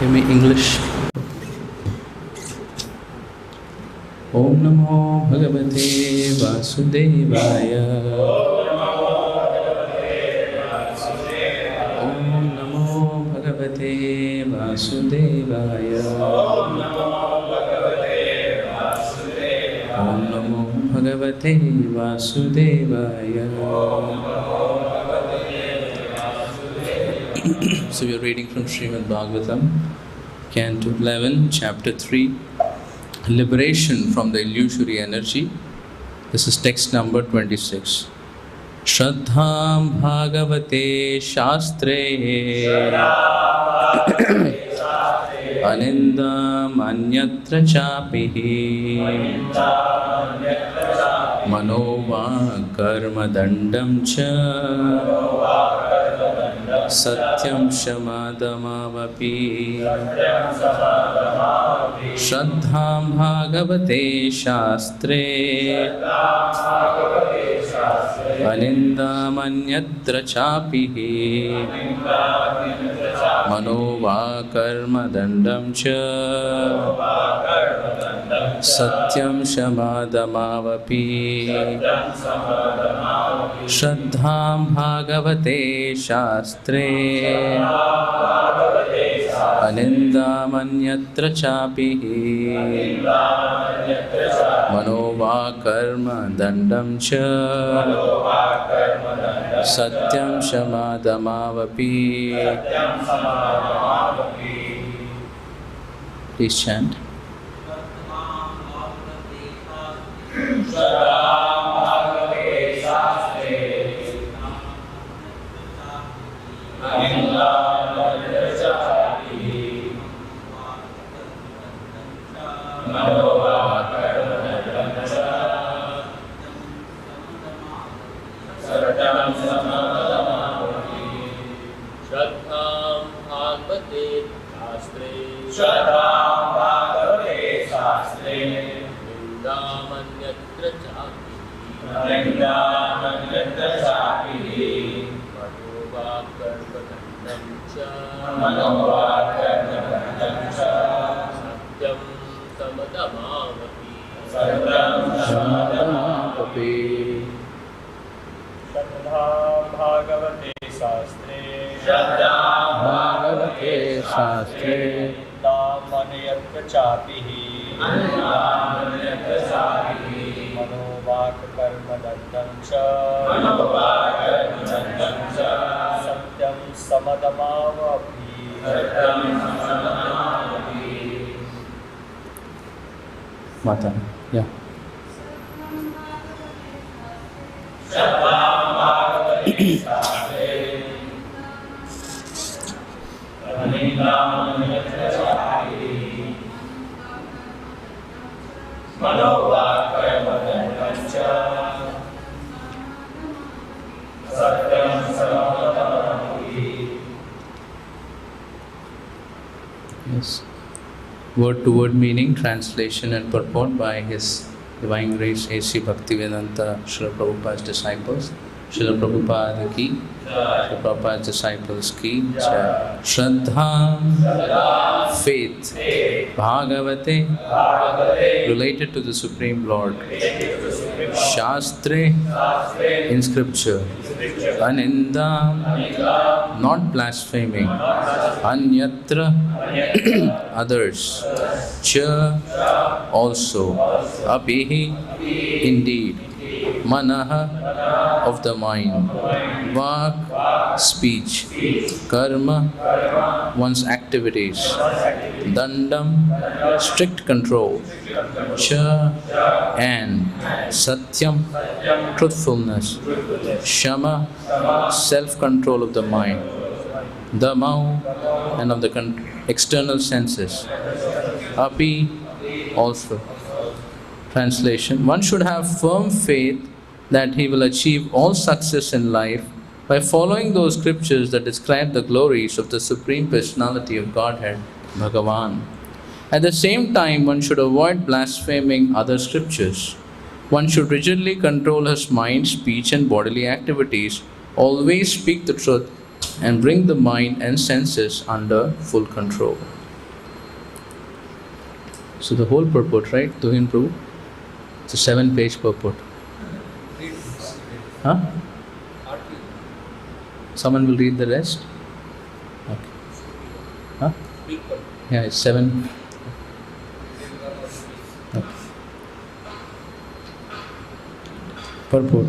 Give me English. Om Namo Bhagavate Vasudevaya. Om Namo Bhagavate Vasudevaya. Om Namo Bhagavate Vasudevaya. So we are reading from Srimad Bhagavatam, Canto 11, Chapter 3, Liberation from the Illusory Energy. This is text number 26. Shraddham Bhagavate Shastre Anindam Anyatra Chapihi Manova Karma Dandam Cha Satyam Shamadamavapi Shraddham Bhagavate Shastre Anindam Anyatra Chapihi Manova Karma Dandam Cha Satyam Shamadamavapi Shraddham Bhagavate Shastre Anindam Anyatra Chapihi Manova Karma Dandam Cha Satyam Shamadamavapi. Please chant. Mata, yeah. Yes. Word to word meaning, translation and purport by His Divine Grace A.C. Bhaktivedanta Srila Prabhupada's disciples. Srila Prabhupada ki, Srila Prabhupada's disciples ki. Shraddha, faith. Bhagavate, related to the Supreme Lord. Shastre, in scripture. Aninda, not blaspheming. Anyatra, others. Cha, also. Apihi, indeed. Manaha, of the mind. Vak, speech. Karma, one's activities. Dandam, strict control. Cha, and. Satyam, truthfulness. Shama, self-control of the mind. Dhamau, and of the external senses. Api, also. Translation: one should have firm faith that he will achieve all success in life by following those scriptures that describe the glories of the Supreme Personality of Godhead, Bhagavan. At the same time, one should avoid blaspheming other scriptures. One should rigidly control his mind, speech and bodily activities, always speak the truth, and bring the mind and senses under full control. So the whole purport, right, Tuhin Prabhu? It's a 7-page purport. Huh? Someone will read the rest? Okay. Huh? Yeah, it's 7. Okay. Purport.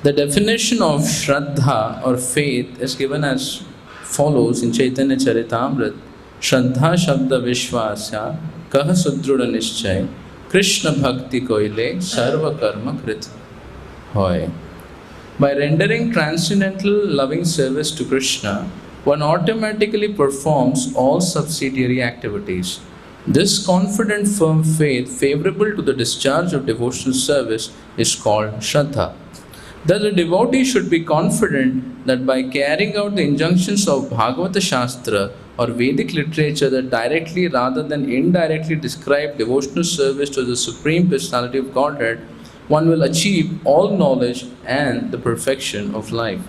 The definition of Shraddha or faith is given as follows in Chaitanya Charitamrita. Shraddha Shabda Vishwasya Kaha Sudruda Nischay Krishna Bhakti Koile Sarva Karma Krit Hoy. By rendering transcendental loving service to Krishna, one automatically performs all subsidiary activities. This confident, firm faith favorable to the discharge of devotional service is called Shraddha. Thus, a devotee should be confident that by carrying out the injunctions of Bhagavata Shastra or Vedic literature that directly rather than indirectly describe devotional service to the Supreme Personality of Godhead, one will achieve all knowledge and the perfection of life.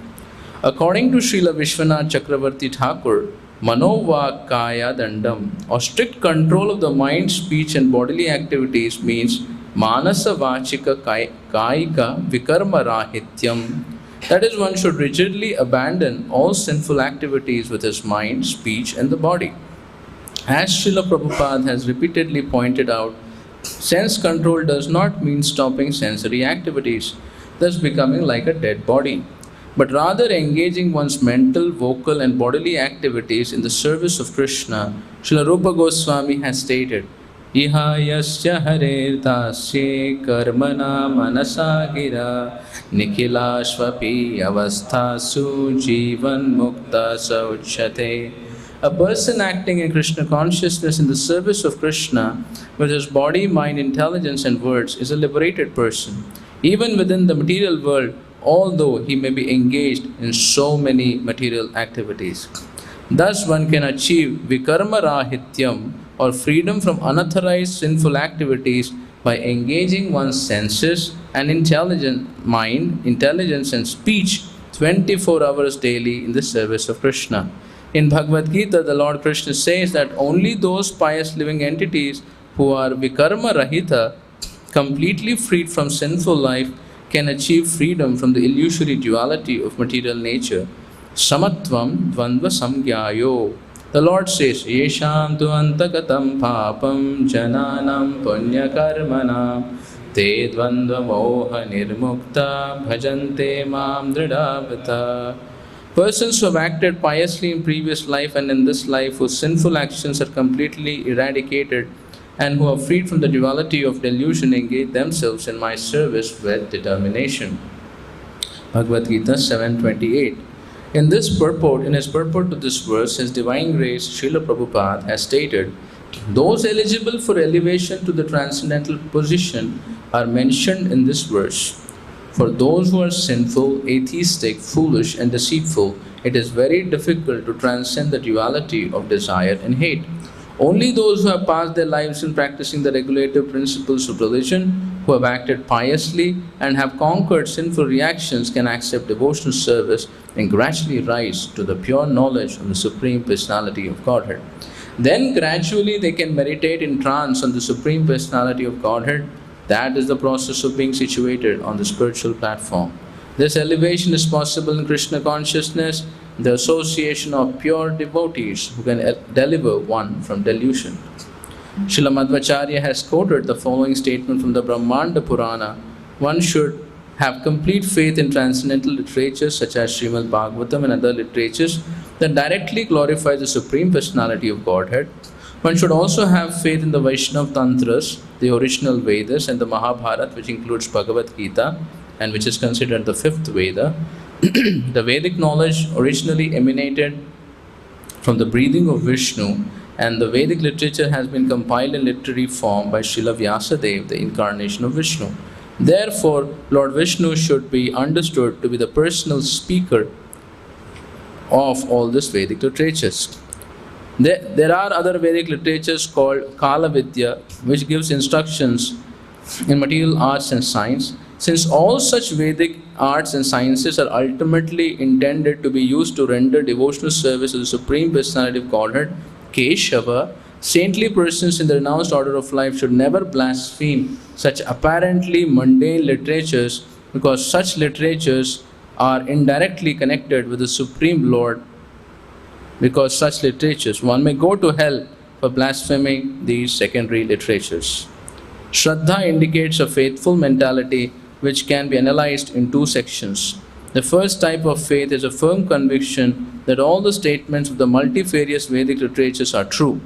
According to Srila Vishwanath Chakravarti Thakur, Manova Kaya Dandam, or strict control of the mind, speech, and bodily activities means Manasa Vachika Kaika Vikarma Rahityam. That is, one should rigidly abandon all sinful activities with his mind, speech, and the body. As Srila Prabhupada has repeatedly pointed out, sense control does not mean stopping sensory activities, thus becoming like a dead body, but rather engaging one's mental, vocal, and bodily activities in the service of Krishna. Srila Rupa Goswami has stated, Iha yasya hare tasye karmana manasa gira nikhilashvapi avasthasu jivan mukta sauchate. A person acting in Krishna consciousness in the service of Krishna with his body, mind, intelligence, and words is a liberated person, even within the material world, although he may be engaged in so many material activities. Thus, one can achieve vikarma rahityam, or freedom from unauthorized sinful activities, by engaging one's senses and intelligence and speech 24 hours daily in the service of Krishna. In Bhagavad Gita, the Lord Krishna says that only those pious living entities who are vikarma rahita, completely freed from sinful life, can achieve freedom from the illusory duality of material nature. Samatvam dvandva samgyayo. The Lord says, Yesham tu antagatam papam jananam punya karmanam te dvandva moha nirmukta bhajante mam dridavata. Persons who have acted piously in previous life and in this life, whose sinful actions are completely eradicated and who are freed from the duality of delusion, engage themselves in my service with determination. Bhagavad Gita 7.28. In his purport to this verse, His Divine Grace Srila Prabhupada has stated, those eligible for elevation to the transcendental position are mentioned in this verse. For those who are sinful, atheistic, foolish, and deceitful, it is very difficult to transcend the duality of desire and hate. Only those who have passed their lives in practicing the regulative principles of religion, who have acted piously and have conquered sinful reactions, can accept devotional service and gradually rise to the pure knowledge of the Supreme Personality of Godhead. Then gradually they can meditate in trance on the Supreme Personality of Godhead. That is the process of being situated on the spiritual platform. This elevation is possible in Krishna consciousness, the association of pure devotees who can deliver one from delusion. Srila Madhvacharya has quoted the following statement from the Brahmanda Purana. One should have complete faith in transcendental literatures such as Srimad Bhagavatam and other literatures that directly glorify the Supreme Personality of Godhead. One should also have faith in the Vaishnava Tantras, the original Vedas, and the Mahabharata, which includes Bhagavad Gita and which is considered the fifth Veda. The Vedic knowledge originally emanated from the breathing of Vishnu, and the Vedic literature has been compiled in literary form by Srila Vyasadeva, the incarnation of Vishnu. Therefore, Lord Vishnu should be understood to be the personal speaker of all these Vedic literatures. There are other Vedic literatures called Kala Vidya, which gives instructions in material arts and science. Since all such Vedic arts and sciences are ultimately intended to be used to render devotional service to the Supreme Personality of Godhead, Keshava, Saintly persons in the renounced order of life should never blaspheme such apparently mundane literatures, because such literatures are indirectly connected with the Supreme Lord. Because such literatures, one may go to hell for blaspheming these secondary literatures. Shraddha indicates a faithful mentality which can be analyzed in two sections. The first type of faith is a firm conviction that all the statements of the multifarious Vedic literatures are true.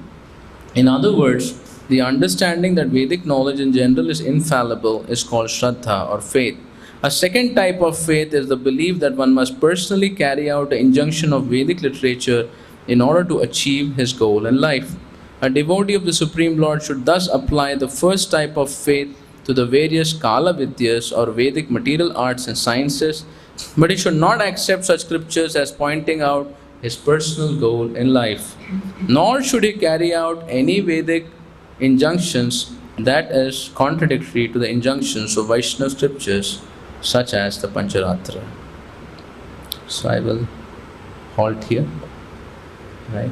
In other words, the understanding that Vedic knowledge in general is infallible is called Shraddha or faith. A second type of faith is the belief that one must personally carry out the injunction of Vedic literature in order to achieve his goal in life. A devotee of the Supreme Lord should thus apply the first type of faith to the various Kala Vidyas or Vedic material arts and sciences, but he should not accept such scriptures as pointing out his personal goal in life. Nor should he carry out any Vedic injunctions that is contradictory to the injunctions of Vaishnava scriptures, such as the Pancharatra. So I will halt here. Right?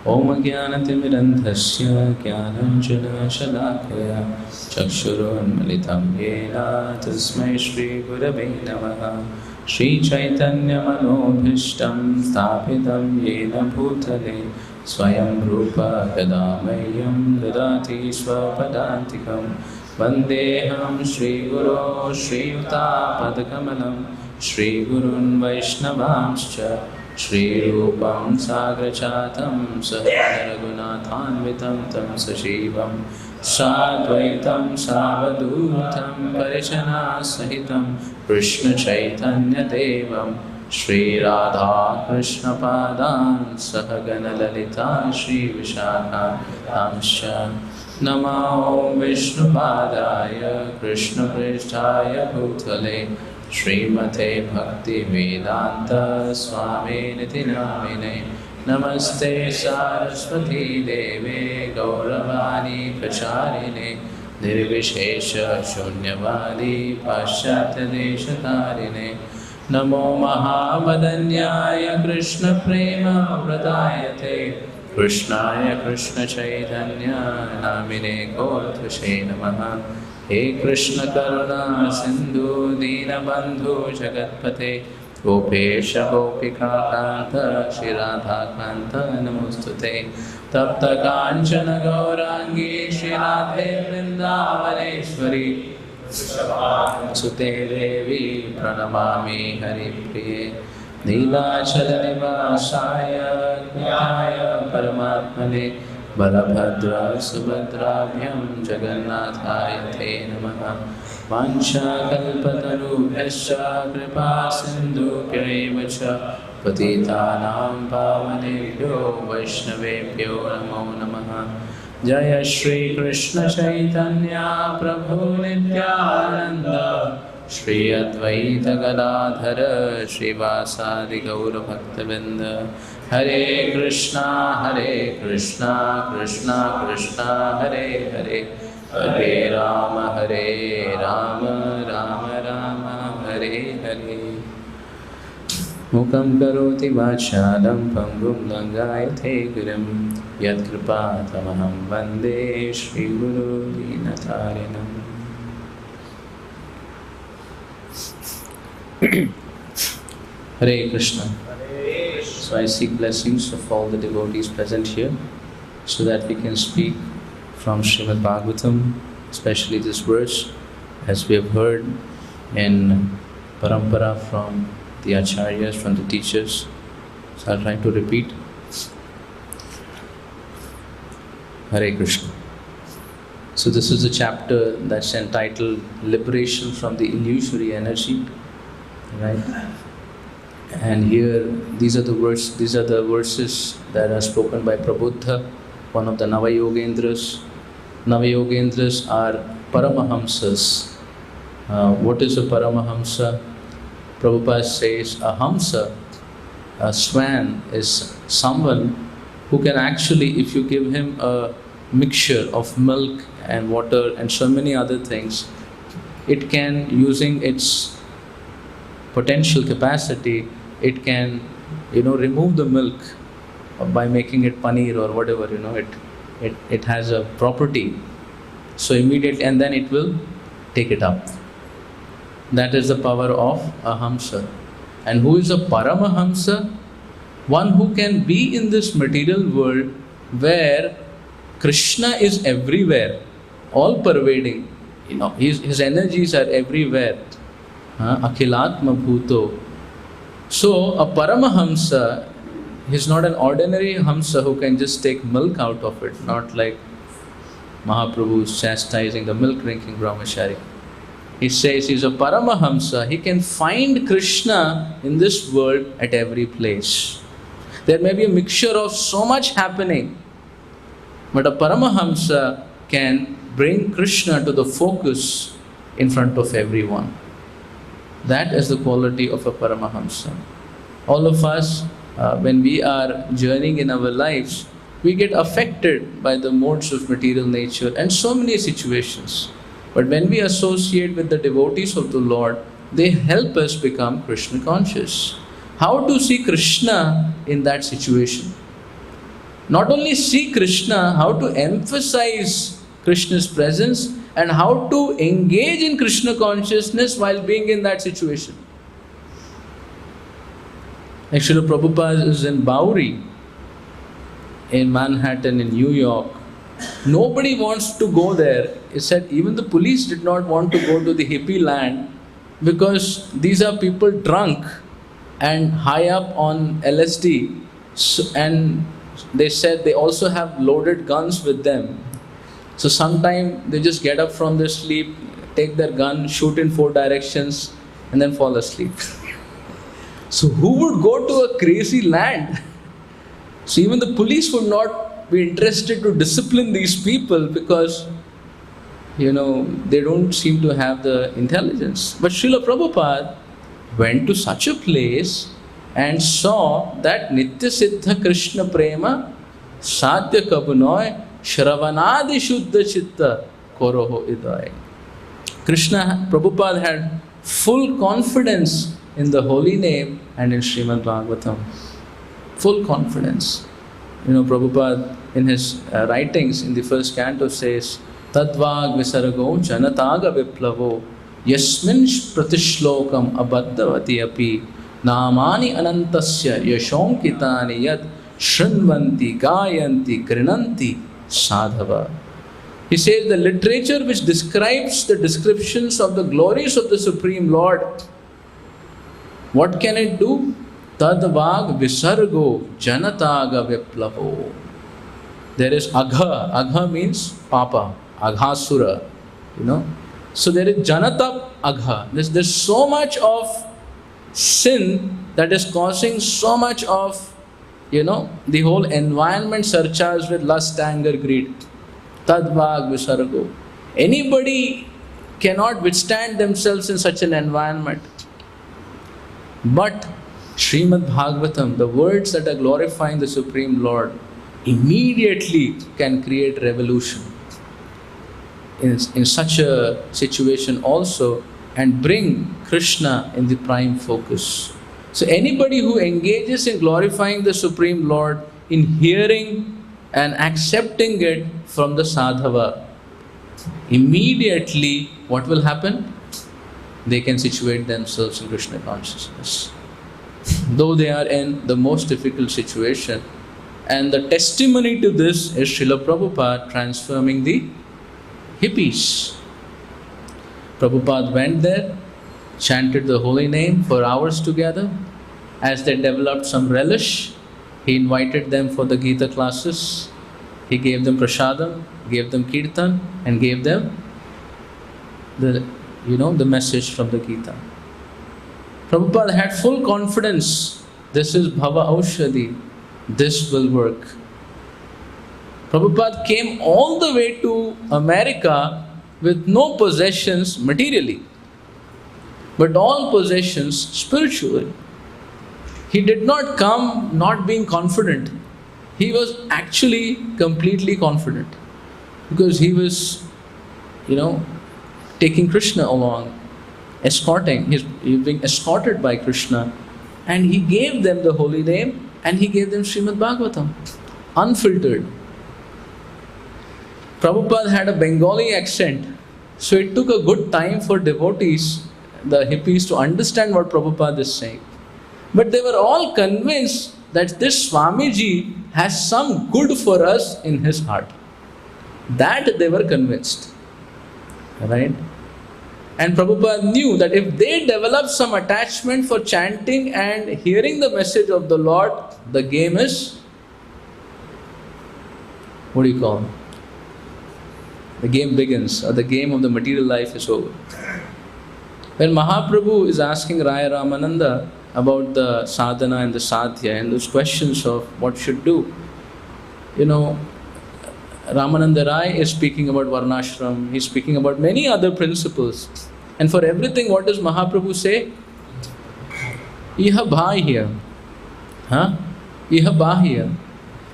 Om Jnanatimirandhasya Jnananjana Shalakaya Chakshurunmilitam Yena Tasmai Shri Gurave Namaha Shri Chaitanya Manobhishtam Sthapitam Yena Bhutale Swayam Rupa Kadamayam Dadati Swapadantikam Vandeham Shri Guru Shri Yuta Padakamalam Shri Gurun Vaishnavamscha Shri Rupam Sagrachatam Sahara Raghunathanvitam Tam Sashivam Sadvaitam Savadutam Parishana Sahitam Krishna Chaitanya Devam Shri Radha Krishna Padan Sahagana Lalita Shri Vishakha Tamsha Namo Vishnu Padaya Krishna Pristhaya Bhutale Srimate Bhakti Vedanta Swami Niti Namine Namaste Saraswati Deve Gauravani Pracharine Nirvishesha Shunyavadi Paschatya Deshatarine Namo Mahavadanyaya Krishna Prema Pradayate Krishnaya Krishna Chaitanya Namine Kotvashe Namaha He Krishna Karuna Sindhu Dina Bandhu Jagatpate Gopesha Gopika Kanta Shri Radha Kanta Namostute Tapta Kanchana Gaurangi Shri Radhe Vrindavaneshwari Sute Devi Pranamami Hari Priye Nilachala Nivasaya Gnaya Paramatmane Balabhadra Subhadrabhyam Jagannathaya Te Namaha Vancha Kalpatarubhyascha Kripa Sindhubhya Cha Patitanam Pavanebhyo Vaishnavebhyo Namo Namaha Jaya Shri Krishna Chaitanya Prabhu Nityananda Shri Advaita Gadadhara Srivasadi Gaura Bhaktavinda Hare Krishna Krishna Krishna Hare Hare Hare Rama Rama Rama Hare Hare Mukam karoti vachalam pangum langayate gurum Yat kripa tamaham vande Shri Guru Dinatarinam. Hare Krishna. So I seek blessings of all the devotees present here so that we can speak from Srimad Bhagavatam, especially this verse, as we have heard in Parampara from the Acharyas, from the teachers. So I'll try to repeat. Hare Krishna. So this is a chapter that's entitled Liberation from the Illusory Energy. Right? And here, these are the verses that are spoken by Prabuddha, one of the Navayogendras. Navayogendras are Paramahamsas. What is a Paramahamsa? Prabhupada says a Hamsa, a swan, is someone who can actually, if you give him a mixture of milk and water and so many other things, it can, using its potential capacity, it can remove the milk by making it paneer or whatever, it has a property. So immediately, and then it will take it up. That is the power of a Hamsa. And who is a Paramahamsa? One who can be in this material world where Krishna is everywhere, all pervading. His energies are everywhere. Akhilatma Bhuto. So a Paramahamsa is not an ordinary Hamsa who can just take milk out of it, not like Mahaprabhu is chastising the milk drinking Brahmachari. He says he's a Paramahamsa. He can find Krishna in this world at every place. There may be a mixture of so much happening, but a Paramahamsa can bring Krishna to the focus in front of everyone. That is the quality of a Paramahamsa. All of us, when we are journeying in our lives, we get affected by the modes of material nature and so many situations. But when we associate with the devotees of the Lord, they help us become Krishna conscious. How to see Krishna in that situation? Not only see Krishna, how to emphasize Krishna's presence and how to engage in Krishna consciousness while being in that situation. Actually, Prabhupada is in Bowery, in Manhattan, in New York. Nobody wants to go there. He said even the police did not want to go to the hippie land because these are people drunk and high up on LSD. And they said they also have loaded guns with them. So sometimes they just get up from their sleep, take their gun, shoot in 4 directions, and then fall asleep. So who would go to a crazy land? So even the police would not be interested to discipline these people because, they don't seem to have the intelligence. But Srila Prabhupada went to such a place and saw that Nitya Siddha Krishna Prema Sadhya Kabunoi Shravanadi Shuddha Chitta Koroho Idai. Krishna, Prabhupada had full confidence in the holy name and in Srimad Bhagavatam. Full confidence. Prabhupada in his writings in the first canto says, Tadvag Visargo Janataga Viplavo Yasmin Pratishlokam Abaddavati Api Namani Anantasya Yashonkitani Yad Shrinvanti Gayanti Grinanti Sadhava. He says the literature which describes the descriptions of the glories of the Supreme Lord, what can it do? Tadvag Visargo Janataga Viplavo. There is Agha. Agha means Papa, Aghasura. So there is Janata Agha. There's so much of sin that is causing so much of, the whole environment surcharged with lust, anger, greed. Tadvag Visargo. Anybody cannot withstand themselves in such an environment. But Srimad Bhagavatam, the words that are glorifying the Supreme Lord, immediately can create revolution in such a situation also and bring Krishna in the prime focus. So anybody who engages in glorifying the Supreme Lord, in hearing and accepting it from the sadhava, immediately what will happen? They can situate themselves in Krishna consciousness. Though they are in the most difficult situation. And the testimony to this is Srila Prabhupada transforming the hippies. Prabhupada went there, chanted the holy name for hours together. As they developed some relish, he invited them for the Gita classes. He gave them prasadam, gave them kirtan, and gave them the message from the Gita. Prabhupada had full confidence. This is Bhava Aushadhi. This will work. Prabhupada came all the way to America with no possessions materially, but all possessions spiritually. He did not come not being confident. He was actually completely confident because he was, taking Krishna along, escorting. He's being escorted by Krishna, and he gave them the holy name and he gave them Srimad Bhagavatam, unfiltered. Prabhupada had a Bengali accent, so it took a good time for devotees, the hippies, to understand what Prabhupada is saying. But they were all convinced that this Swamiji has some good for us in his heart. That they were convinced. Right? And Prabhupada knew that if they develop some attachment for chanting and hearing the message of the Lord, the game is, what do you call it? The game begins, or the game of the material life is over. When Mahaprabhu is asking Raya Ramananda about the sadhana and the sadhya and those questions of what should do, Ramananda Rai is speaking about Varnashram, he's speaking about many other principles. And for everything, what does Mahaprabhu say? Iha bhahya. Iha bhahya.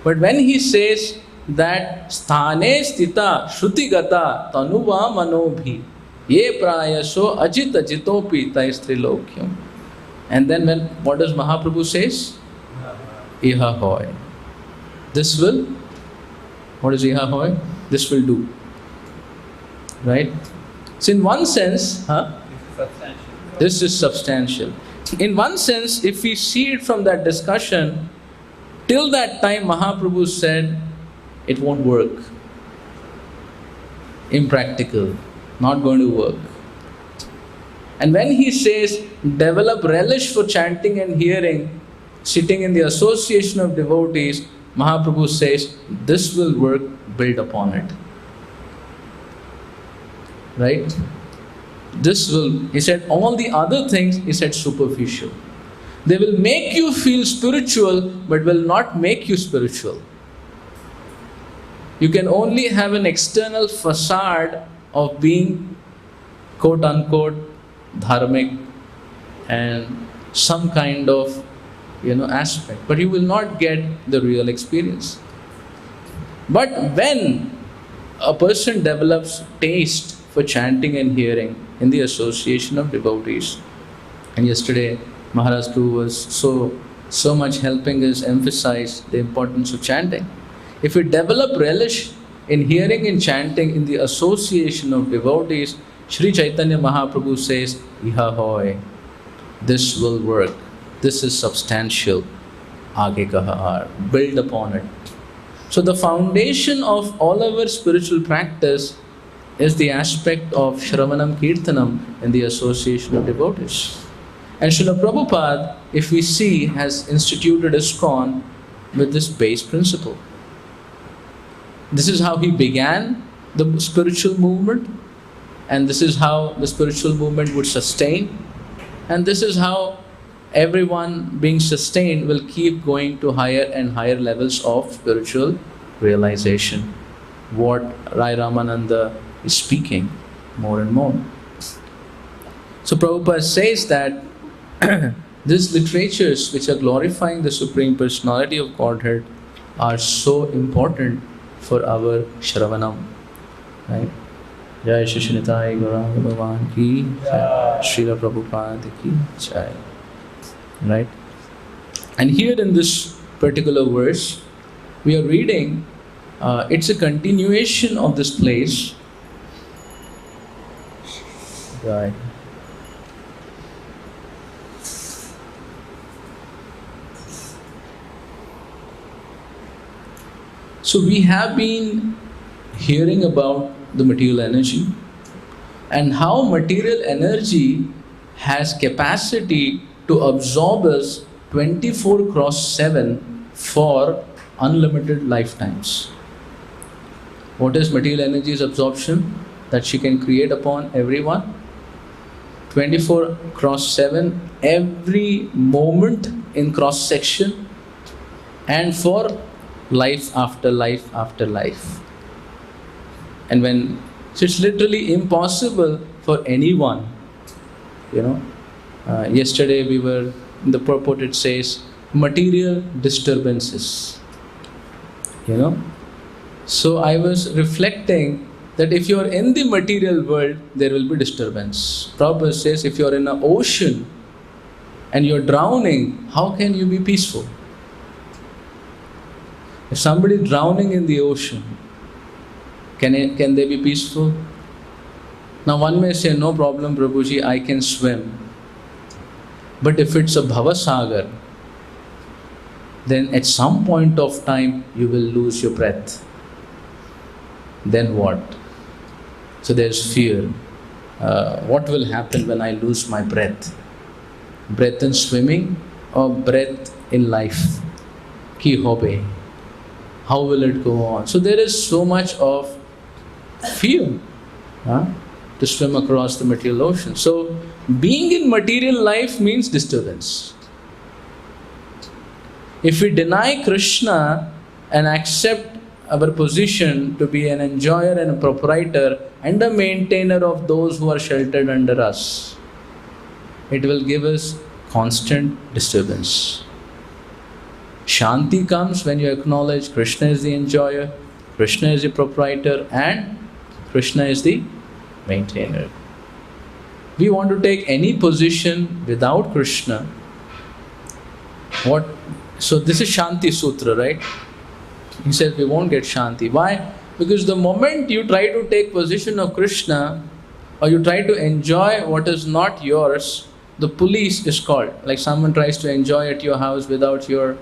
But when he says that sthane stita shrutigata tanuva manobhi ye prayaso ajit ajitopi taistrilokyam. And then what does Mahaprabhu says? Iha hoy. This will, what is iha hoy? This will do. Right? So in one sense, this is substantial. In one sense, if we see it from that discussion, till that time Mahaprabhu said, it won't work. Impractical. Not going to work. And when he says, develop relish for chanting and hearing, sitting in the association of devotees, Mahaprabhu says, this will work, build upon it. Right? This will, he said, all the other things, he said, superficial. They will make you feel spiritual, but will not make you spiritual. You can only have an external facade of being, quote unquote, dharmic and some kind of, aspect. But you will not get the real experience. But when a person develops taste for chanting and hearing in the association of devotees, and yesterday Maharaj too was so much helping us emphasize the importance of chanting. If we develop relish in hearing and chanting in the association of devotees, Sri Chaitanya Mahaprabhu says, Iha hoy, this will work. This is substantial. Aage kaha aar. Build upon it. So the foundation of all our spiritual practice is the aspect of Shravanam Kirtanam in the association of devotees. And Srila Prabhupada, if we see, has instituted ISKCON with this base principle. This is how he began the spiritual movement, and this is how the spiritual movement would sustain, and this is how everyone being sustained will keep going to higher and higher levels of spiritual realization. What Rai Ramananda is speaking more and more. So Prabhupada says that these literatures which are glorifying the Supreme Personality of Godhead are so important for our Shravanam. Right? Jai Shri Nitai Gauranga Bhagwan ki Jai, Srila Prabhupada ki Jai. Right? And here in this particular verse, we are reading, it's a continuation of this place. Right. So we have been hearing about the material energy and how material energy has capacity to absorb us 24/7 for unlimited lifetimes. What is material energy's absorption that she can create upon everyone? 24/7, every moment in cross section, and for life after life after life. And so it's literally impossible for anyone. Yesterday we were, in the purport it says, material disturbances. So I was reflecting that if you are in the material world, there will be disturbance. Prabhupada says, if you are in an ocean and you are drowning, how can you be peaceful? If somebody is drowning in the ocean, can they be peaceful? Now one may say, no problem Prabhuji, I can swim. But if it's a Bhavasagar, then at some point of time you will lose your breath. Then what? So there's fear. What will happen when I lose my breath? Breath in swimming or breath in life? Ki hobe? How will it go on? So there is so much of fear to swim across the material ocean. So being in material life means disturbance. If we deny Krishna and accept our position to be an enjoyer and a proprietor and a maintainer of those who are sheltered under us, it will give us constant disturbance. Shanti comes when you acknowledge Krishna is the enjoyer, Krishna is the proprietor, and Krishna is the maintainer. We want to take any position without Krishna. So this is Shanti Sutra, right? He says we won't get Shanti. Why? Because the moment you try to take position of Krishna or you try to enjoy what is not yours, the police is called. Like someone tries to enjoy at your house without your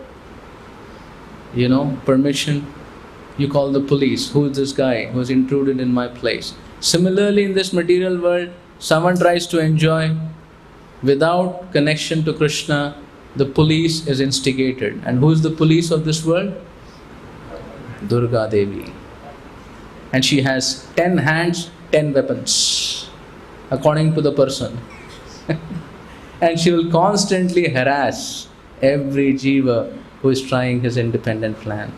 permission, you call the police. Who is this guy who has intruded in my place? Similarly, in this material world, someone tries to enjoy without connection to Krishna, the police is instigated. And who is the police of this world? Durga Devi. And she has 10 hands, 10 weapons, according to the person. And she will constantly harass every jiva who is trying his independent plan.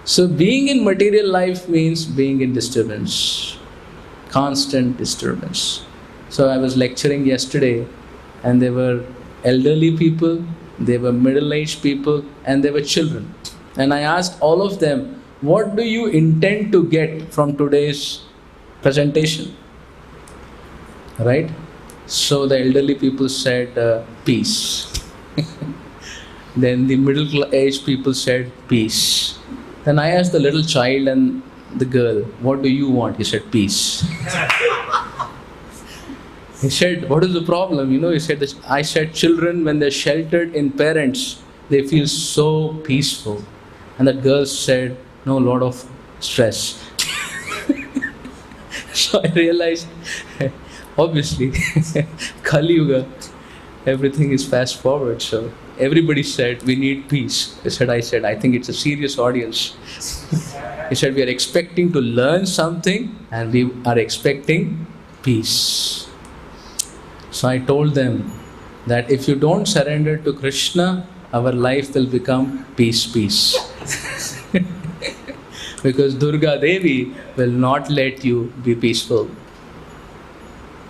So being in material life means being in disturbance, constant disturbance. So I was lecturing yesterday and there were elderly people, there were middle-aged people, and there were children. And I asked all of them, what do you intend to get from today's presentation? Right? So the elderly people said, peace. Then the middle-aged people said, peace. Then I asked the little child and the girl, what do you want? He said, peace. He said, what is the problem? He said, I said, children, when they're sheltered in parents, they feel so peaceful. And the girl said, no, lot of stress. So I realized, obviously, Kali Yuga, everything is fast forward. So everybody said, we need peace. I said, I think it's a serious audience. He said, we are expecting to learn something and we are expecting peace. So I told them that if you don't surrender to Krishna, our life will become peace. Because Durga Devi will not let you be peaceful.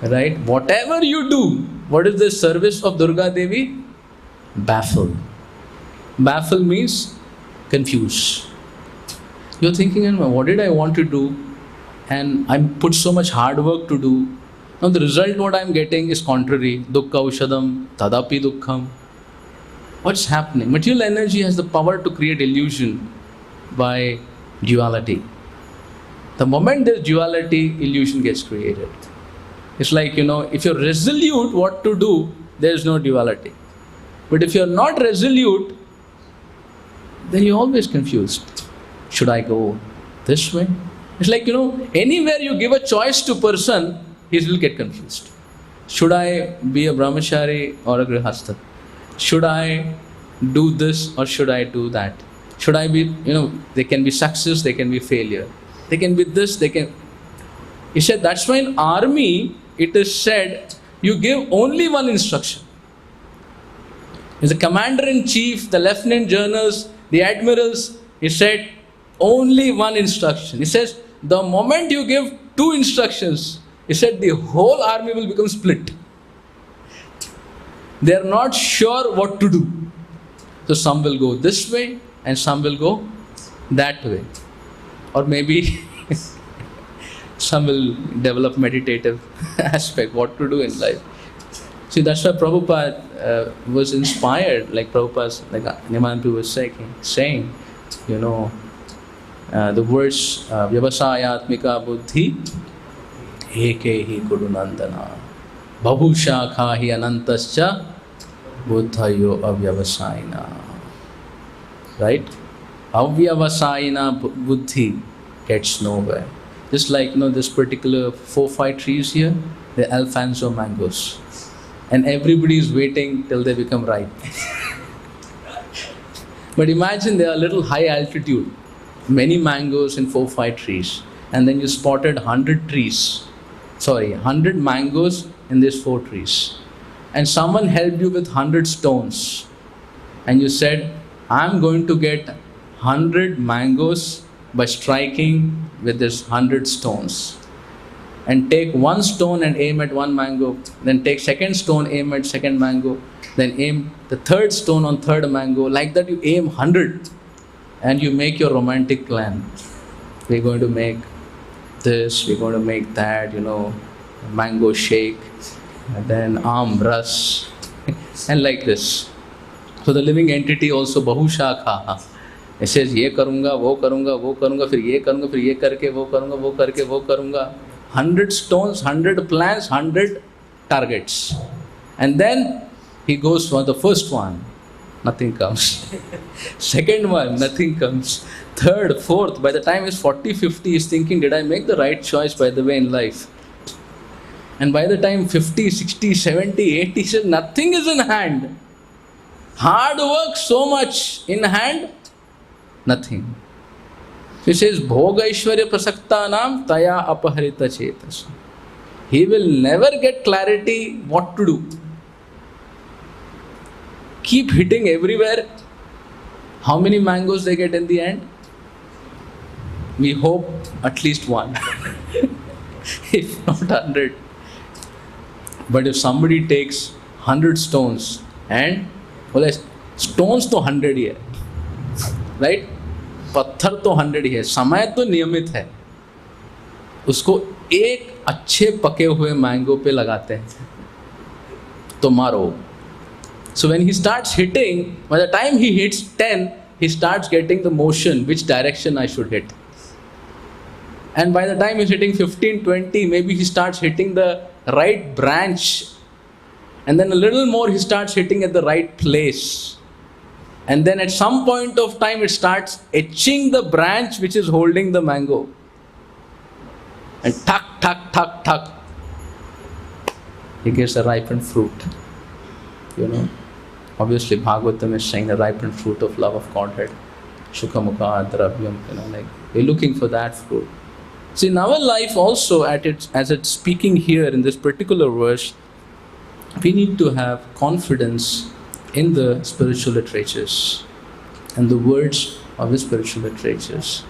Right? Whatever you do, what is the service of Durga Devi? Baffle. Baffle means confuse. You're thinking, what did I want to do? And I put so much hard work to do. Now the result what I'm getting is contrary. Dukkha ushadam tadapi dukkham. What's happening? Material energy has the power to create illusion by duality. The moment there's duality, illusion gets created. It's like, if you're resolute what to do, there's no duality. But if you're not resolute, then you're always confused. Should I go this way? It's like, anywhere you give a choice to person, he will get confused. Should I be a brahmachari or a grihastha? Should I do this or should I do that? Should I be, they can be success, they can be failure. They can be this, they can... He said, that's why in army, it is said, you give only one instruction. The commander-in-chief, the lieutenant generals, the admirals, he said, only one instruction. He says, the moment you give two instructions, he said, the whole army will become split. They are not sure what to do. So some will go this way and some will go that way. Or maybe some will develop meditative aspect, what to do in life. See, that's why Prabhupada was inspired, like Prabhupada, like Nimanpu was saying, The words Vyavasayatmika Buddhi Ekehi Kudunandana Babhushakhahi Anantascha Buddhayo Avyavasayina. Right? Avyavasayina Buddhi gets nowhere. Just like this particular 4-5 trees here, they're Alfonso mangoes. And everybody is waiting till they become ripe. But imagine they are a little high altitude, many mangoes in 4-5 trees, and then you spotted 100 mangoes in these 4 trees. And someone helped you with 100 stones. And you said, I'm going to get 100 mangoes by striking with this 100 stones. And take one stone and aim at one mango, then take second stone, aim at second mango, then aim the third stone on third mango. Like that you aim 100 and you make your romantic plan. We're going to make this, we're going to make that, mango shake, and then arm brush, and like this. So the living entity also Bahushakha. It says, ye karunga, wo karunga, fir ye karunga, fir ye karke, wo karunga. 100 stones, 100 plans, 100 targets. And then he goes for the first one, nothing comes. Second one, nothing comes. Third, fourth, by the time he's 40, 50, he's thinking, did I make the right choice by the way in life? And by the time 50, 60, 70, 80, he says, nothing is in hand. Hard work, so much in hand, nothing. He says, Bhoga Ishwarya Prasaktanam Taya Apaharita Chetas. He will never get clarity what to do. Keep hitting everywhere. How many mangoes they get in the end? We hope at least one. If not 100. But if somebody takes 100 stones and stones to 100 ही है, right? पत्थर तो 100 ही है, समय तो नियमित है, उसको एक अच्छे पके हुए मैंगो पे लगाते हैं तो मारो. So when he starts hitting, by the time he hits 10, he starts getting the motion, which direction I should hit. And by the time he's hitting 15, 20, maybe he starts hitting the right branch. And then a little more he starts hitting at the right place. And then at some point of time it starts etching the branch which is holding the mango. And tuck, tuck, tuck, tuck. He gets a ripened fruit. Obviously Bhagavatam is saying the ripened fruit of love of Godhead. Shukhamukha dravyam, like we're looking for that fruit. See, in our life also, as it's speaking here in this particular verse, we need to have confidence in the spiritual literatures and the words of the spiritual literatures.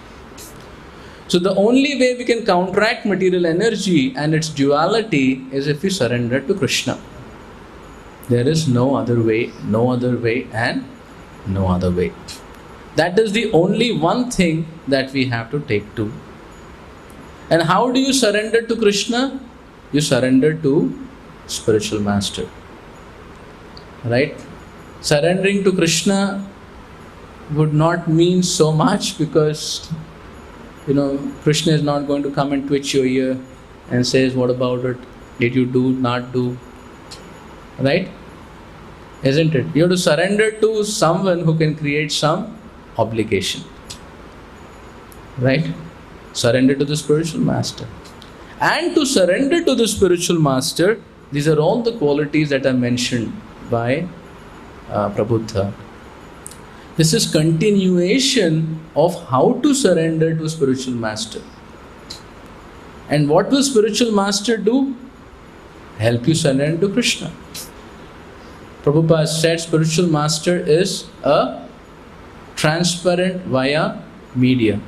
So the only way we can counteract material energy and its duality is if we surrender to Krishna. There is no other way, and no other way. That is the only one thing that we have to take to. And how do you surrender to Krishna? You surrender to spiritual master. Right? Surrendering to Krishna would not mean so much because, Krishna is not going to come and twitch your ear and says, what about it? Did you do, not do? Right? Isn't it? You have to surrender to someone who can create some obligation. Right? Surrender to the spiritual master. And to surrender to the spiritual master, these are all the qualities that are mentioned by Prabhupada. This is continuation of how to surrender to spiritual master. And what will spiritual master do? Help you surrender to Krishna. Prabhupada said spiritual master is a transparent via media.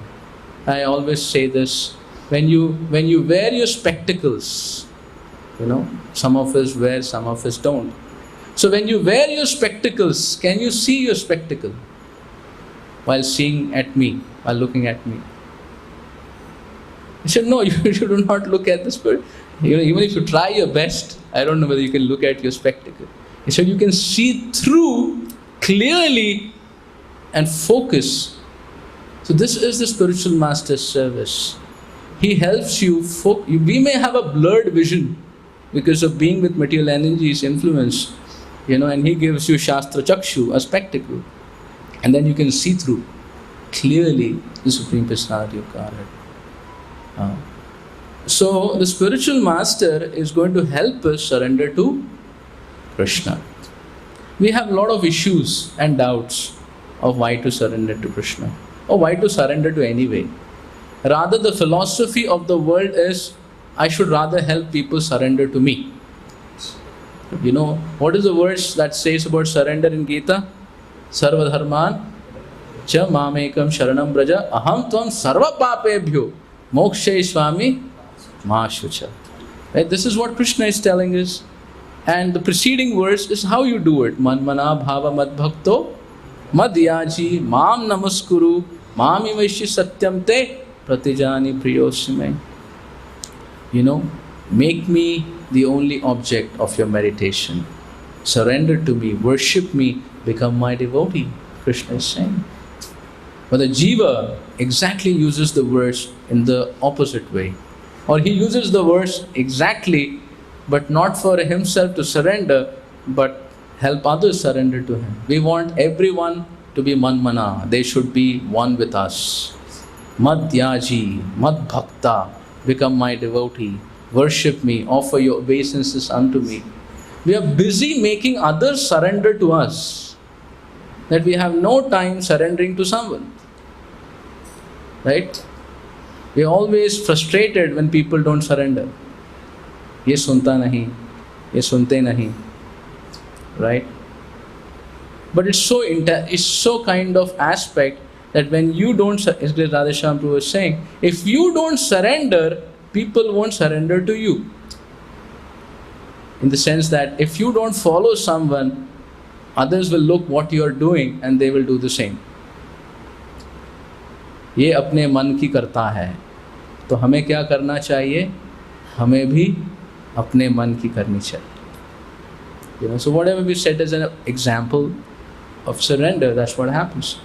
I always say this, when you wear your spectacles, some of us wear, some of us don't. So when you wear your spectacles, can you see your spectacle while looking at me? He said, no, you do not look at the spirit. Even if you try your best, I don't know whether you can look at your spectacle. He said, you can see through clearly and focus So this is the spiritual master's service. He helps you. We may have a blurred vision because of being with material energies influence, and he gives you Shastra Chakshu, a spectacle. And then you can see through clearly the Supreme Personality of Godhead. So the spiritual master is going to help us surrender to Krishna. We have a lot of issues and doubts of why to surrender to Krishna or why to surrender to any way. Rather, the philosophy of the world is, I should rather help people surrender to me. What is the verse that says about surrender in Gita? Sarva dharman cha mamekam sharanam braja aham tvam sarva papebhyo mokshe swami ma shucha. Right? This is what Krishna is telling us. And the preceding verse is how you do it. Manmana bhava mad bhakto madhyaji mam namaskuru mami vaishi satyam te pratijani priyosime. Make me the only object of your meditation. Surrender to me, worship me, become my devotee, Krishna is saying. But the jiva exactly uses the verse in the opposite way. Or he uses the verse exactly, but not for himself to surrender, but help others surrender to him. We want everyone to be manmana. They should be one with us. Madhyaji, mad bhakta, become my devotee. Worship me, offer your obeisances unto me. We are busy making others surrender to us, that we have no time surrendering to someone. Right? We are always frustrated when people don't surrender. Ye sunta nahi, ye sunte nahi. Right? But it's so kind of aspect that when you don't, as Radhesham Prabhu was saying, if you don't surrender, people won't surrender to you. In the sense that if you don't follow someone, others will look what you are doing and they will do the same. ये अपने मन की करता है, तो हमें क्या करना चाहिए? हमें भी अपने मन की करनी चाहिए. So whatever we set as an example of surrender, that's what happens.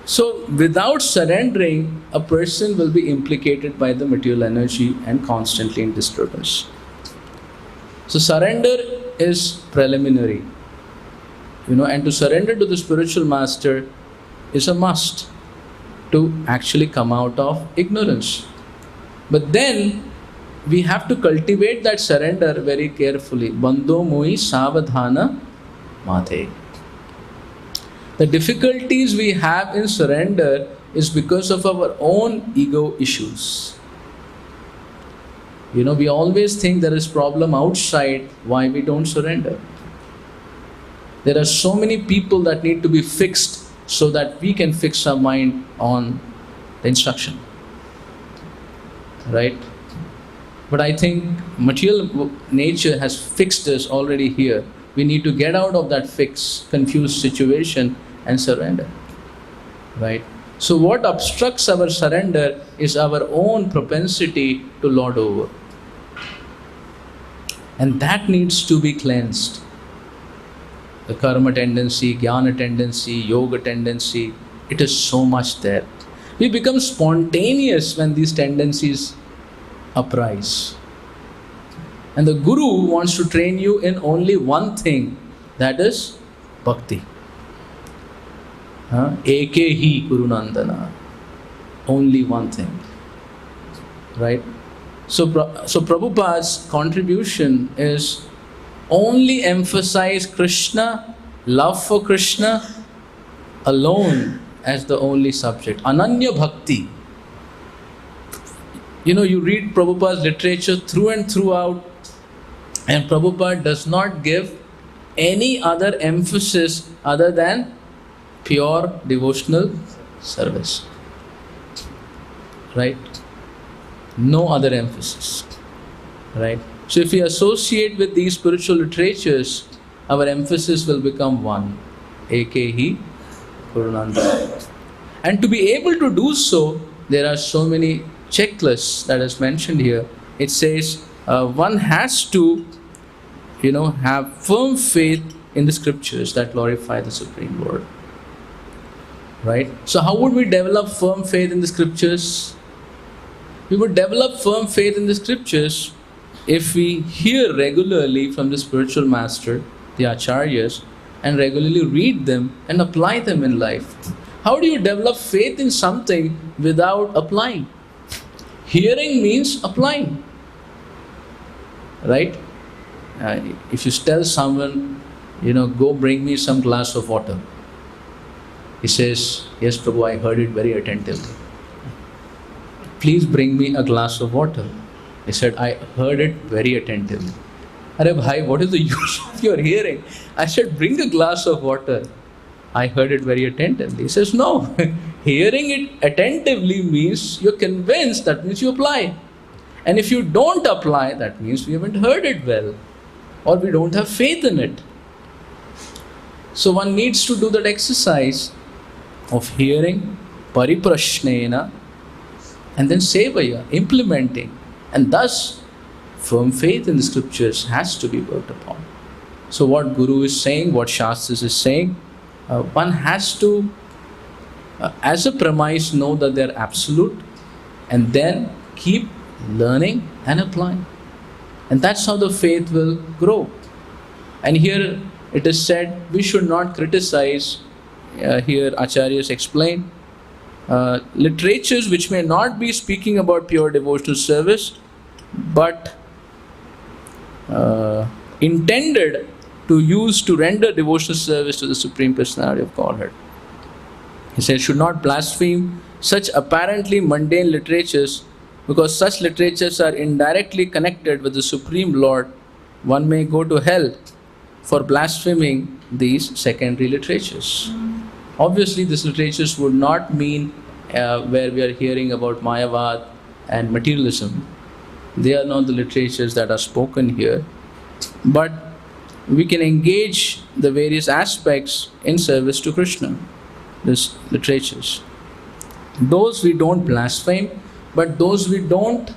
So without surrendering, a person will be implicated by the material energy and constantly in disturbance. So surrender is preliminary, and to surrender to the spiritual master is a must to actually come out of ignorance. But then we have to cultivate that surrender very carefully. Bandho moi savadhana mathe. The difficulties we have in surrender is because of our own ego issues. We always think there is problem outside why we don't surrender. There are so many people that need to be fixed so that we can fix our mind on the instruction. Right? But I think material nature has fixed us already here. We need to get out of that fixed, confused situation and surrender. Right? So what obstructs our surrender is our own propensity to lord over. And that needs to be cleansed. The karma tendency, jnana tendency, yoga tendency, it is so much there. We become spontaneous when these tendencies uprise. And the Guru wants to train you in only one thing, that is bhakti. Eke hi Guru Nandana. Only one thing. Right? So Prabhupada's contribution is only emphasize Krishna, love for Krishna alone as the only subject. Ananya Bhakti. You read Prabhupada's literature through and throughout, and Prabhupada does not give any other emphasis other than pure devotional service. Right? No other emphasis. Right? So if we associate with these spiritual literatures, our emphasis will become one. Eke hi Gurunanda. And to be able to do so, there are so many checklists that is mentioned here. It says one has to, have firm faith in the scriptures that glorify the Supreme Lord. Right? So how would we develop firm faith in the scriptures? We would develop firm faith in the scriptures if we hear regularly from the spiritual master, the acharyas, and regularly read them and apply them in life. How do you develop faith in something without applying? Hearing means applying. Right? If you tell someone, go bring me some glass of water. He says, yes, Prabhu, I heard it very attentively. Please bring me a glass of water. He said, I heard it very attentively. Arey bhai, what is the use of your hearing? I said, bring a glass of water. I heard it very attentively. He says, no, hearing it attentively means you're convinced, that means you apply. And if you don't apply, that means we haven't heard it well, or we don't have faith in it. So one needs to do that exercise of hearing, pariprashnena, and then sevaya, implementing. And thus, firm faith in the scriptures has to be worked upon. So what Guru is saying, what Shastras is saying, one has to, as a premise, know that they're absolute, and then keep learning and applying. And that's how the faith will grow. And here it is said, we should not criticize, here Acharyas explain, literatures which may not be speaking about pure devotional service, but intended to use to render devotional service to the Supreme Personality of Godhead. He says, should not blaspheme such apparently mundane literatures, because such literatures are indirectly connected with the Supreme Lord. One may go to hell for blaspheming these secondary literatures. Obviously, these literatures would not mean where we are hearing about Mayavad and materialism. They are not the literatures that are spoken here. But we can engage the various aspects in service to Krishna, these literatures. Those we don't blaspheme, but those we don't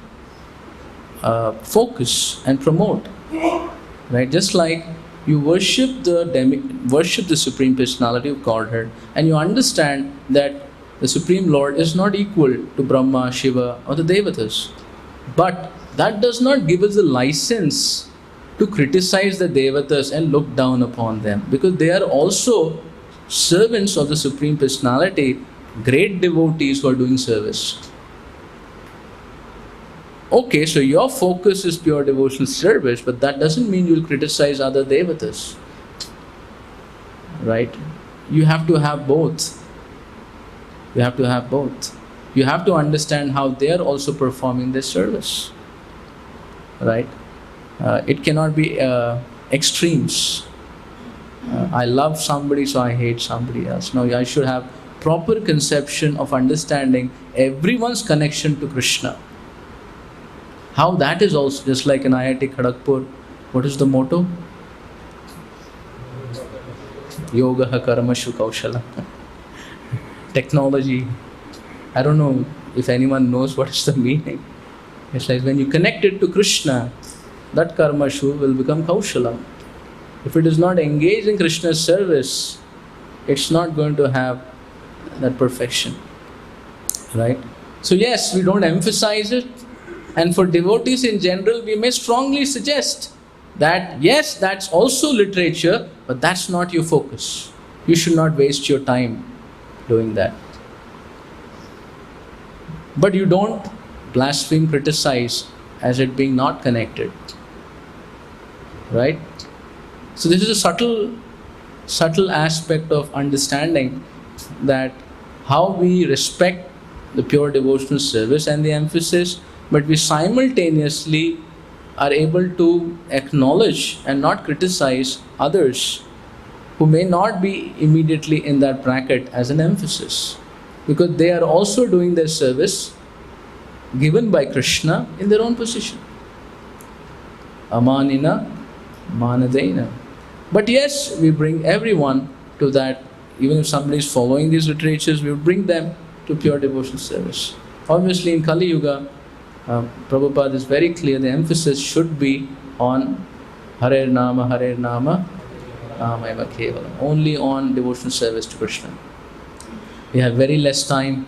focus and promote. Right? Just like you worship the Supreme Personality of Godhead, and you understand that the Supreme Lord is not equal to Brahma, Shiva, or the Devatas. But that does not give us the license to criticize the Devatas and look down upon them, because they are also servants of the Supreme Personality, great devotees who are doing service. Okay, so your focus is pure devotional service, but that doesn't mean you'll criticize other Devatas. Right? You have to have both. You have to have both. You have to understand how they are also performing their service. Right? It cannot be extremes. I love somebody, so I hate somebody else. No, I should have proper conception of understanding everyone's connection to Krishna. How that is also, just like in IIT Kharagpur, what is the motto? Yogaha Karmashu Kaushala. Technology. I don't know if anyone knows what is the meaning. It's like when you connect it to Krishna, that Karmashu will become Kaushala. If it is not engaged in Krishna's service, it's not going to have that perfection. Right? So yes, we don't emphasize it. And for devotees in general, we may strongly suggest that yes, that's also literature, but that's not your focus. You should not waste your time doing that. But you don't blaspheme, criticize as it being not connected. Right? So this is a subtle aspect of understanding that how we respect the pure devotional service and the emphasis, but we simultaneously are able to acknowledge and not criticize others who may not be immediately in that bracket as an emphasis, because they are also doing their service given by Krishna in their own position. Amanina, manadena. But yes, we bring everyone to that. Even if somebody is following these literatures, we will bring them to pure devotional service. Obviously in Kali Yuga, Prabhupada is very clear, the emphasis should be on Hare Nama, Namaiva Kevalam, only on devotional service to Krishna. We have very less time.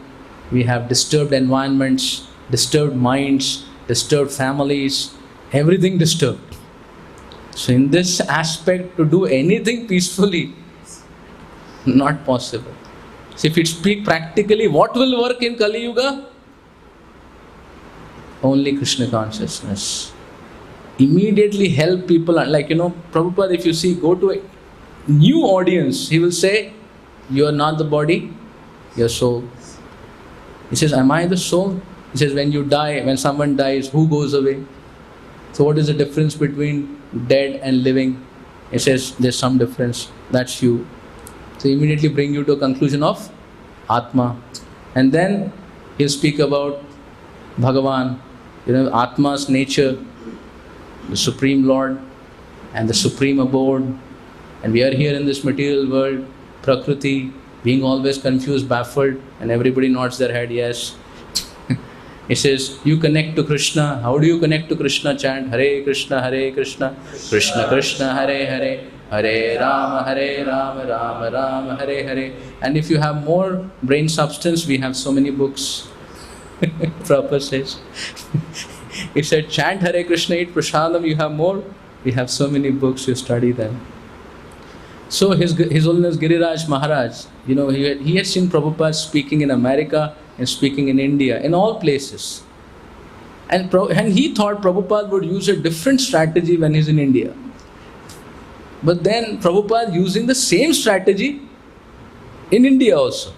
We have disturbed environments, disturbed minds, disturbed families, everything disturbed. So in this aspect, to do anything peacefully, not possible. So if it speak practically, what will work in Kali Yuga? Only Krishna consciousness. Immediately help people, like Prabhupada, if you see, go to a new audience, he will say, you are not the body, your soul. He says, am I the soul? He says, when you die, when someone dies, who goes away? So what is the difference between dead and living? He says, there's some difference. That's you. So immediately bring you to a conclusion of Atma. And then he'll speak about Bhagavan, Atma's nature, the Supreme Lord and the Supreme Abode. And we are here in this material world, Prakriti, being always confused, baffled, and everybody nods their head, yes. He says, you connect to Krishna. How do you connect to Krishna? Chant Hare Krishna, Krishna Krishna, Hare Hare, Hare Rama, Rama Rama, Hare Hare. And if you have more brain substance, we have so many books. Prabhupada says. He said, chant Hare Krishna, eat prasadam, you have more. We have so many books, you study them. So His Holiness Giriraj Maharaj, he had seen Prabhupada speaking in America and speaking in India, in all places. And he thought Prabhupada would use a different strategy when he's in India. But then Prabhupada using the same strategy in India also.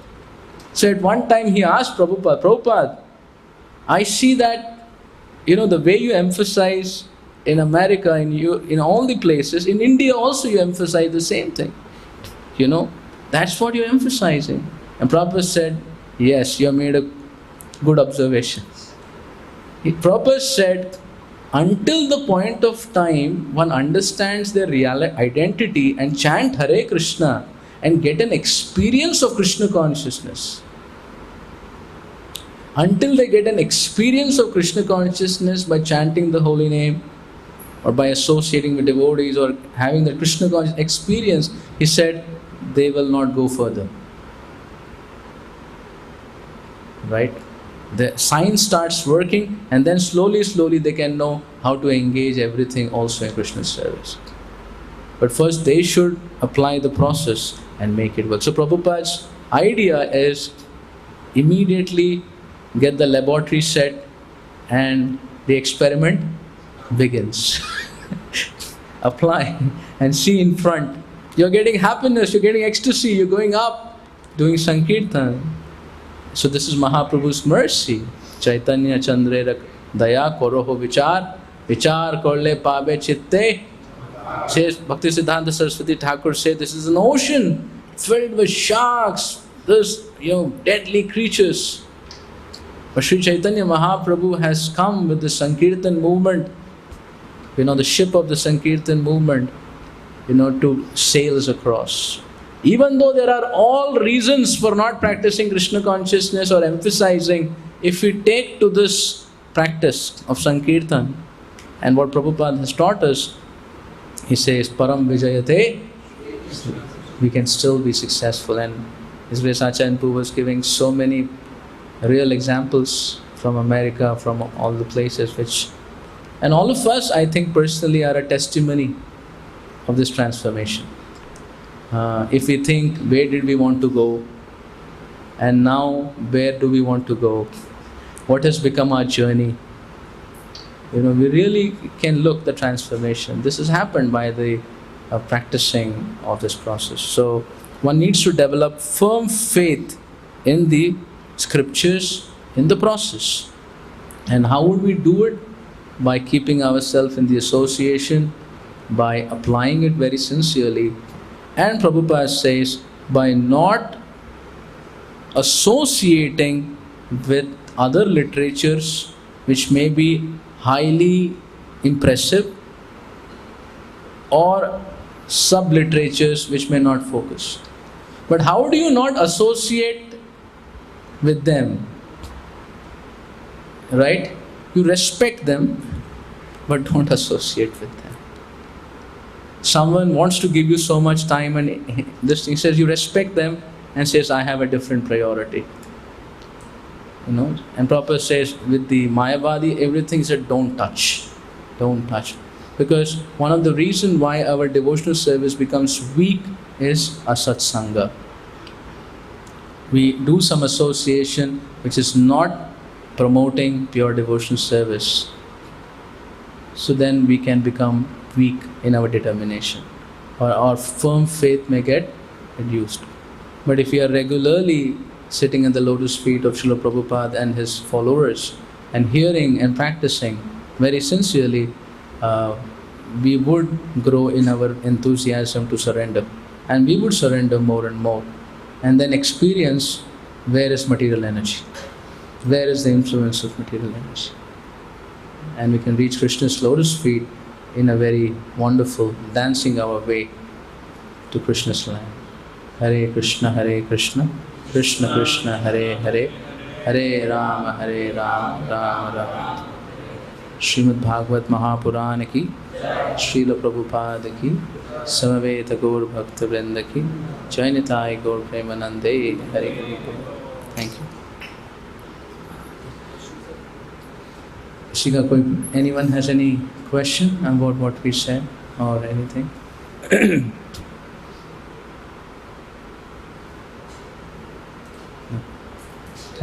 So at one time he asked Prabhupada, I see that, the way you emphasize in America, in all the places, in India also you emphasize the same thing. That's what you're emphasizing. And Prabhupada said, yes, you have made a good observation. Prabhupada said, until the point of time one understands their real identity and chant Hare Krishna and get an experience of Krishna consciousness, until they get an experience of Krishna consciousness by chanting the holy name or by associating with devotees or having the Krishna conscious experience, he said, they will not go further. Right? The science starts working, and then slowly they can know how to engage everything also in Krishna's service. But first they should apply the process and make it work. So Prabhupada's idea is immediately get the laboratory set and the experiment begins. Apply and see in front. You're getting happiness, you're getting ecstasy, you're going up, doing Sankirtan. So this is Mahaprabhu's mercy. Chaitanya Chandre Daya Koroho Vichar, Vichar Korle Pabe Chitte. Says Bhakti Siddhanta Saraswati Thakur said, this is an ocean filled with sharks, this deadly creatures. But Sri Chaitanya Mahaprabhu has come with the Sankirtan movement, the ship of the Sankirtan movement, to sails across. Even though there are all reasons for not practicing Krishna consciousness or emphasizing, if we take to this practice of Sankirtan and what Prabhupada has taught us, he says, Param Vijayate, we can still be successful. And His Grace Acharya Prabhu was giving so many real examples from America, from all the places and all of us, I think personally, are a testimony of this transformation. If we think, where did we want to go? And now, where do we want to go? What has become our journey? We really can look the transformation. This has happened by the practicing of this process. So, one needs to develop firm faith in the scriptures, in the process. And how would we do it? By keeping ourselves in the association, by applying it very sincerely. And Prabhupada says, by not associating with other literatures which may be highly impressive or sub-literatures which may not focus. But how do you not associate with them? Right? You respect them, but don't associate with them. Someone wants to give you so much time and this thing says you respect them, and says, I have a different priority. And Prabhupada says with the Mayavadi, everything is said, don't touch. Don't touch. Because one of the reasons why our devotional service becomes weak is asatsanga. We do some association which is not promoting pure devotional service. So then we can become weak in our determination, or our firm faith may get reduced. But if we are regularly sitting at the lotus feet of Srila Prabhupada and his followers and hearing and practicing very sincerely, we would grow in our enthusiasm to surrender, and we would surrender more and more, and then experience where is material energy, where is the influence of material energy, and we can reach Krishna's lotus feet in a very wonderful, dancing our way to Krishna's land. Hare Krishna, Krishna Krishna, Hare Hare, Hare Rama, Rama Rama. Srimad Bhagavatam Mahapuran ki, Srila Prabhupada ki, Samaveta Gaur Bhakta Vrinda ki, Jainitai Gaur Premanande, Hare Hare. Thank you. Anyone has any question about what we said or anything?